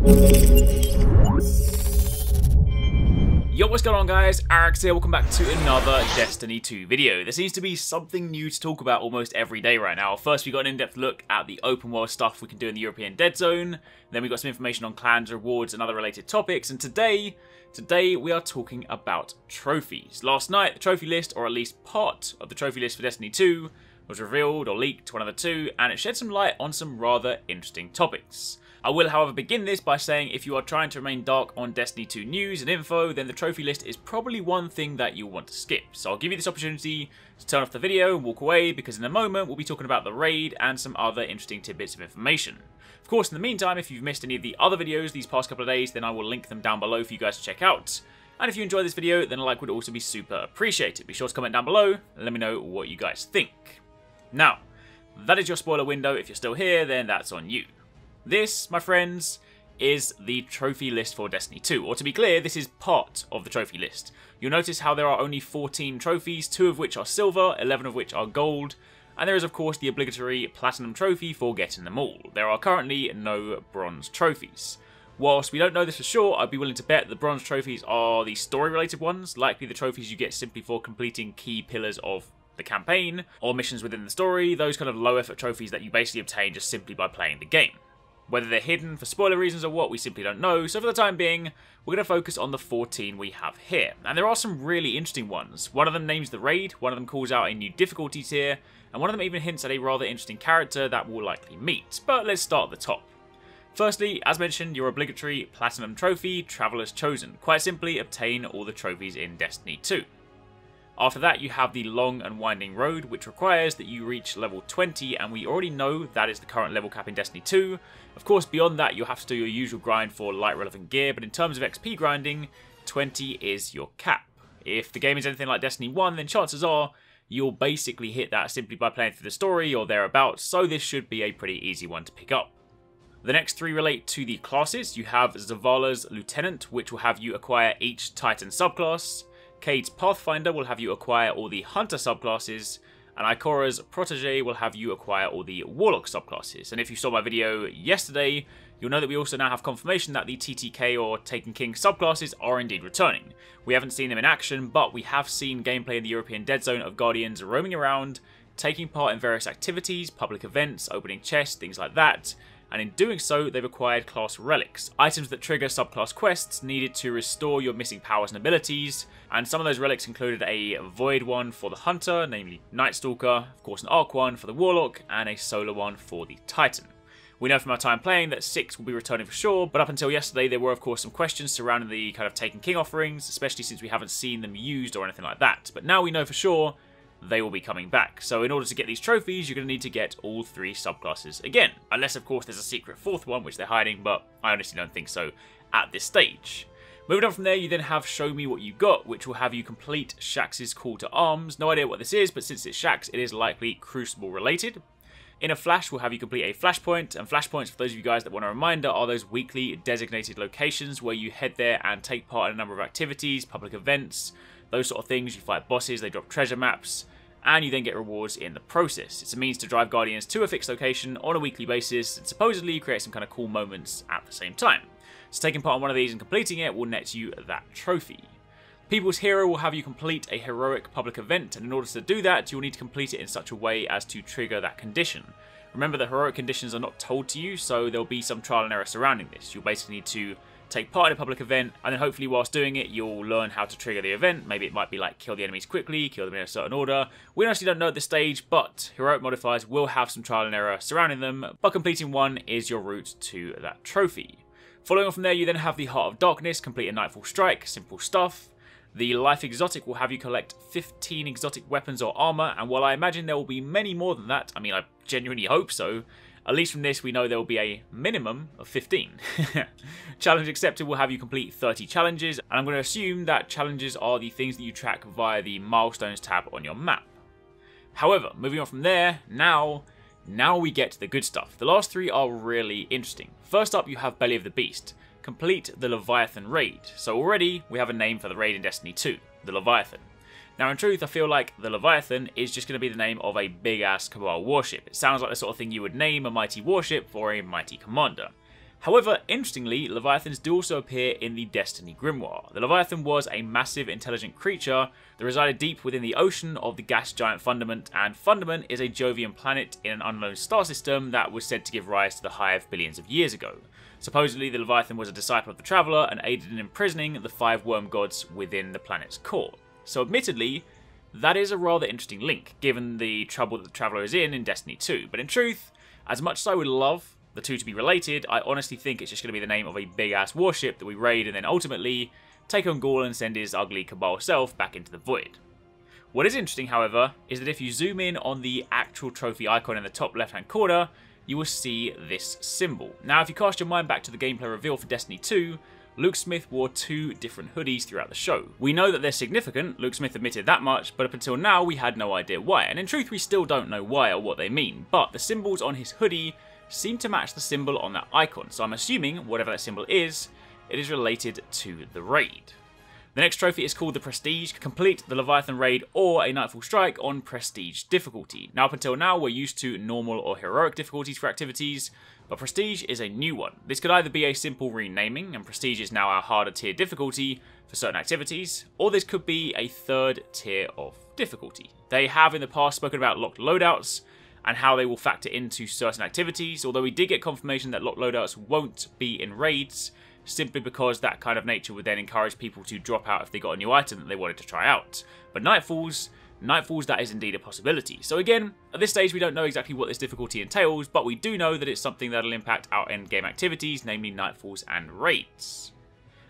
Yo, what's going on guys, Arekkz here, welcome back to another Destiny 2 video. There seems to be something new to talk about almost every day right now. First we got an in-depth look at the open world stuff we can do in the European Dead Zone, then we got some information on clans, rewards and other related topics, and today we are talking about trophies. Last night the trophy list, or at least part of the trophy list for Destiny 2, was revealed or leaked, one of the two, and it shed some light on some rather interesting topics. I will, however, begin this by saying if you are trying to remain dark on Destiny 2 news and info, then the trophy list is probably one thing that you'll want to skip. So I'll give you this opportunity to turn off the video and walk away, because in a moment we'll be talking about the raid and some other interesting tidbits of information. Of course, in the meantime, if you've missed any of the other videos these past couple of days, then I will link them down below for you guys to check out. And if you enjoyed this video, then a like would also be super appreciated. Be sure to comment down below and let me know what you guys think. Now, that is your spoiler window. If you're still here, then that's on you. This, my friends, is the trophy list for Destiny 2, or to be clear, this is part of the trophy list. You'll notice how there are only 14 trophies, 2 of which are silver, 11 of which are gold, and there is of course the obligatory platinum trophy for getting them all. There are currently no bronze trophies. Whilst we don't know this for sure, I'd be willing to bet the bronze trophies are the story-related ones, likely the trophies you get simply for completing key pillars of the campaign, or missions within the story, those kind of low-effort trophies that you basically obtain just simply by playing the game. Whether they're hidden for spoiler reasons or what, we simply don't know, so for the time being, we're going to focus on the 14 we have here. And there are some really interesting ones. One of them names the raid, one of them calls out a new difficulty tier, and one of them even hints at a rather interesting character that we'll likely meet. But let's start at the top. Firstly, as mentioned, your obligatory platinum trophy, Traveler's Chosen. Quite simply, obtain all the trophies in Destiny 2. After that, you have the long and winding road, which requires that you reach level 20, and we already know that is the current level cap in Destiny 2. Of course, beyond that, you'll have to do your usual grind for light relevant gear, but in terms of XP grinding, 20 is your cap. If the game is anything like Destiny 1, then chances are you'll basically hit that simply by playing through the story or thereabouts, so this should be a pretty easy one to pick up. The next three relate to the classes. You have Zavala's Lieutenant, which will have you acquire each Titan subclass. Cade's Pathfinder will have you acquire all the Hunter subclasses, and Ikora's Protege will have you acquire all the Warlock subclasses. And if you saw my video yesterday, you'll know that we also now have confirmation that the TTK or Taken King subclasses are indeed returning. We haven't seen them in action, but we have seen gameplay in the European Dead Zone of Guardians roaming around, taking part in various activities, public events, opening chests, things like that. And in doing so, they've acquired class relics, items that trigger subclass quests needed to restore your missing powers and abilities, and some of those relics included a void one for the Hunter, namely Night Stalker, of course an arc one for the Warlock, and a solar one for the Titan. We know from our time playing that 6 will be returning for sure, but up until yesterday there were of course some questions surrounding the kind of Taken King offerings, especially since we haven't seen them used or anything like that, but now we know for sure they will be coming back. So in order to get these trophies, you're going to need to get all 3 subclasses again. Unless, of course, there's a secret 4th one, which they're hiding, but I honestly don't think so at this stage. Moving on from there, you then have Show Me What You Got, which will have you complete Shaxx's Call to Arms. No idea what this is, but since it's Shaxx, it is likely Crucible related. In a Flash, we'll have you complete a Flashpoint, and Flashpoints, for those of you guys that want a reminder, are those weekly designated locations where you head there and take part in a number of activities, public events, those sort of things. You fight bosses, they drop treasure maps, and you then get rewards in the process. It's a means to drive Guardians to a fixed location on a weekly basis, and supposedly create some kind of cool moments at the same time. So taking part in one of these and completing it will net you that trophy. People's Hero will have you complete a heroic public event, and in order to do that, you'll need to complete it in such a way as to trigger that condition. Remember that heroic conditions are not told to you, so there'll be some trial and error surrounding this. You'll basically need to take part in a public event, and then hopefully whilst doing it you'll learn how to trigger the event. Maybe it might be like kill the enemies quickly, kill them in a certain order. We honestly don't know at this stage, but heroic modifiers will have some trial and error surrounding them, but completing one is your route to that trophy. Following on from there, you then have the Heart of Darkness, complete a Nightfall Strike, simple stuff. The Life Exotic will have you collect 15 exotic weapons or armor, and while I imagine there will be many more than that, I mean I genuinely hope so, at least from this we know there will be a minimum of 15. Challenge Accepted will have you complete 30 challenges, and I'm going to assume that challenges are the things that you track via the Milestones tab on your map. However, moving on from there, now we get to the good stuff. The last 3 are really interesting. First up, you have Belly of the Beast. Complete the Leviathan raid. So already we have a name for the raid in Destiny 2, the Leviathan. Now in truth, I feel like the Leviathan is just going to be the name of a big ass Cabal warship. It sounds like the sort of thing you would name a mighty warship for a mighty commander. However, interestingly, Leviathans do also appear in the Destiny Grimoire. The Leviathan was a massive intelligent creature that resided deep within the ocean of the gas giant Fundament, and Fundament is a Jovian planet in an unknown star system that was said to give rise to the Hive billions of years ago. Supposedly, the Leviathan was a disciple of the Traveller and aided in imprisoning the 5 worm gods within the planet's core. So admittedly, that is a rather interesting link, given the trouble that the Traveller is in Destiny 2. But in truth, as much as I would love the two to be related, I honestly think it's just going to be the name of a big-ass warship that we raid and then ultimately take on Gaul and send his ugly Cabal self back into the void. What is interesting, however, is that if you zoom in on the actual trophy icon in the top left-hand corner, you will see this symbol. Now, if you cast your mind back to the gameplay reveal for Destiny 2, Luke Smith wore 2 different hoodies throughout the show. We know that they're significant, Luke Smith admitted that much, but up until now we had no idea why, and in truth we still don't know why or what they mean, but the symbols on his hoodie seem to match the symbol on that icon, so I'm assuming whatever that symbol is, it is related to the raid. The next trophy is called the Prestige. Complete the Leviathan raid or a Nightfall Strike on Prestige difficulty. Now up until now we're used to normal or heroic difficulties for activities, but Prestige is a new one. This could either be a simple renaming, and Prestige is now our harder tier difficulty for certain activities, or this could be a 3rd tier of difficulty. They have in the past spoken about locked loadouts, and how they will factor into certain activities, although we did get confirmation that locked loadouts won't be in raids, simply because that kind of nature would then encourage people to drop out if they got a new item that they wanted to try out. But Nightfalls, that is indeed a possibility. So again, at this stage we don't know exactly what this difficulty entails, but we do know that it's something that'll impact our endgame activities, namely Nightfalls and raids.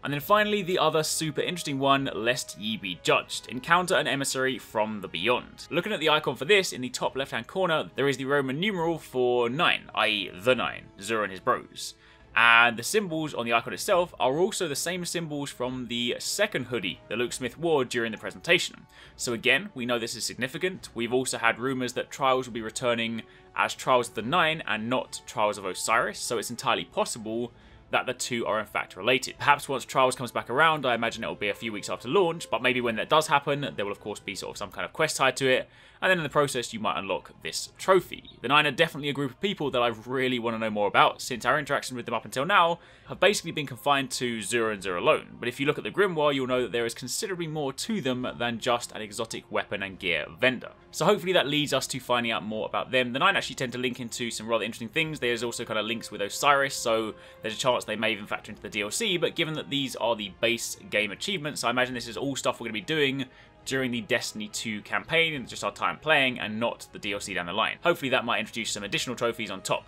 And then finally, the other super interesting one, Lest Ye Be Judged. Encounter an emissary from the beyond. Looking at the icon for this, in the top left-hand corner, there is the Roman numeral for 9, i.e. the 9, Xur and his bros. And the symbols on the icon itself are also the same symbols from the second hoodie that Luke Smith wore during the presentation. So again, we know this is significant. We've also had rumours that Trials will be returning as Trials of the 9 and not Trials of Osiris, so it's entirely possible that the two are in fact related. Perhaps once Trials comes back around, I imagine it will be a few weeks after launch, but maybe when that does happen, there will of course be sort of some kind of quest tied to it, and then in the process you might unlock this trophy. The 9 are definitely a group of people that I really want to know more about, since our interaction with them up until now have basically been confined to Xur and Xur alone. But if you look at the Grimoire, you'll know that there is considerably more to them than just an exotic weapon and gear vendor. So hopefully that leads us to finding out more about them. The 9 actually tend to link into some rather interesting things. There's also kind of links with Osiris, so there's a chance they may even factor into the DLC, but given that these are the base game achievements, I imagine this is all stuff we're going to be doing during the Destiny 2 campaign and just our time playing, and not the DLC down the line. Hopefully that might introduce some additional trophies on top.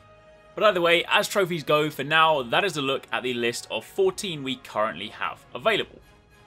But either way, as trophies go, for now, that is a look at the list of 14 we currently have available.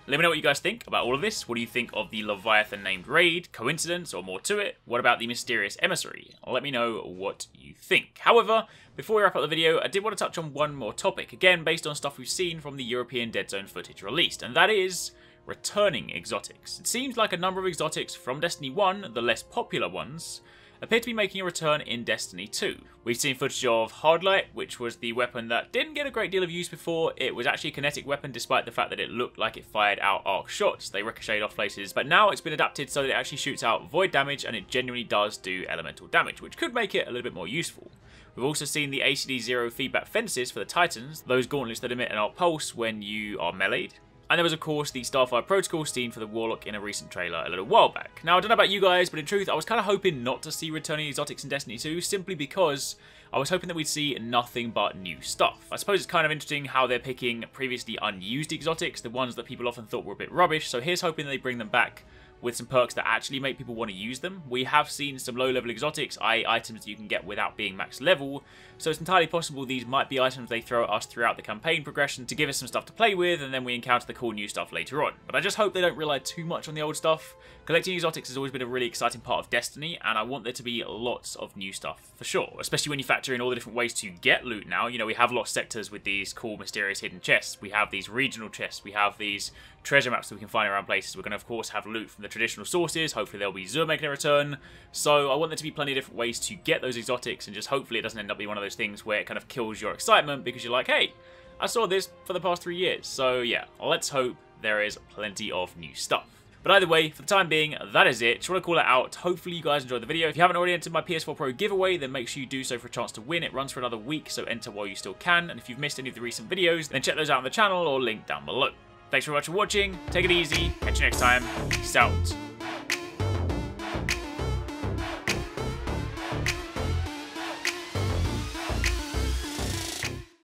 Let me know what you guys think about all of this. What do you think of the Leviathan named raid? Coincidence or more to it? What about the mysterious emissary? Let me know what you think. However, before we wrap up the video, I did want to touch on one more topic, again based on stuff we've seen from the European Dead Zone footage released, and that is returning exotics. It seems like a number of exotics from Destiny 1, the less popular ones, appear to be making a return in Destiny 2. We've seen footage of Hardlight, which was the weapon that didn't get a great deal of use before. It was actually a kinetic weapon despite the fact that it looked like it fired out arc shots. They ricocheted off places, but now it's been adapted so that it actually shoots out void damage and it genuinely does do elemental damage, which could make it a little bit more useful. We've also seen the ACD-0 feedback fences for the Titans, those gauntlets that emit an arc pulse when you are meleeed. And there was, of course, the Starfire Protocol seen for the Warlock in a recent trailer a little while back. Now, I don't know about you guys, but in truth, I was kind of hoping not to see returning exotics in Destiny 2, simply because I was hoping that we'd see nothing but new stuff. I suppose it's kind of interesting how they're picking previously unused exotics, the ones that people often thought were a bit rubbish, so here's hoping they bring them back with some perks that actually make people want to use them. We have seen some low-level exotics, i.e. items that you can get without being max level, so it's entirely possible these might be items they throw at us throughout the campaign progression to give us some stuff to play with, and then we encounter the cool new stuff later on. But I just hope they don't rely too much on the old stuff. Collecting exotics has always been a really exciting part of Destiny, and I want there to be lots of new stuff, for sure. Especially when you factor in all the different ways to get loot now. You know, we have lost sectors with these cool, mysterious hidden chests. We have these regional chests. We have these treasure maps that we can find around places. We're going to, of course, have loot from the traditional sources. Hopefully there'll be Xur making a return. So I want there to be plenty of different ways to get those exotics, and just hopefully it doesn't end up being one of those things where it kind of kills your excitement because you're like, hey, I saw this for the past 3 years. So yeah, let's hope there is plenty of new stuff. But But either way, for the time being, that is it. Just want to call it out. Hopefully you guys enjoyed the video. If you haven't already entered my PS4 Pro giveaway, then make sure you do so for a chance to win. It runs for another week, so enter while you still can. And if you've missed any of the recent videos, then check those out on the channel or link down below. Thanks very much for watching. Take it easy. Catch you next time. Peace out.